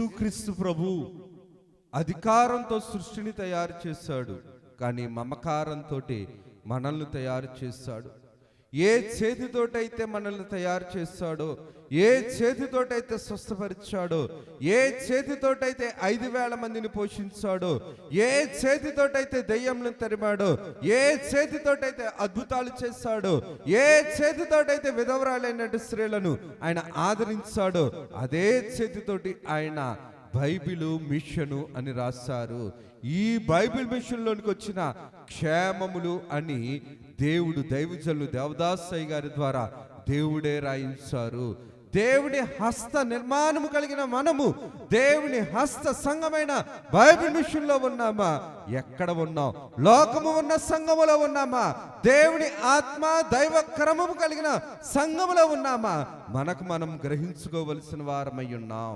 యేసుక్రీస్తు ప్రభు అధికారంతో సృష్టిని తయారు చేశాడు, కానీ మమకారంతో మనల్ని తయారు చేశాడు. ఏ చేతితోటైతే మనల్ని తయారు చేశాడో, ఏ చేతితోటైతే స్వస్థపరిచాడో, ఏ చేతితోటైతే 5,000 మందిని పోషించాడో, ఏ చేతితోటైతే దెయ్యంలను తరిమాడో, ఏ చేతితోటైతే అద్భుతాలు చేశాడో, ఏ చేతితోటైతే విధవరాలైన స్త్రీలను ఆయన ఆదరించాడో, అదే చేతితోటి ఆయన బైబిలు మిషను అని రాశారు. ఈ బైబిల్ మిషన్లోనికి వచ్చిన క్షేమములు అని దేవుడు దైవజనులు దేవదాసయ్య గారి ద్వారా దేవుడే రాయించారు. దేవుని హస్త నిర్మాణము కలిగిన మనము దేవుని హస్త సంఘమైన బైబిల్ మిషన్లో ఉన్నామా? ఎక్కడ ఉన్నాం? లోకము ఉన్న సంఘములో ఉన్నామా? దేవుని ఆత్మ దైవ క్రమము కలిగిన సంఘములో ఉన్నామా? మనకు మనం గ్రహించుకోవలసిన వారమై ఉన్నాం.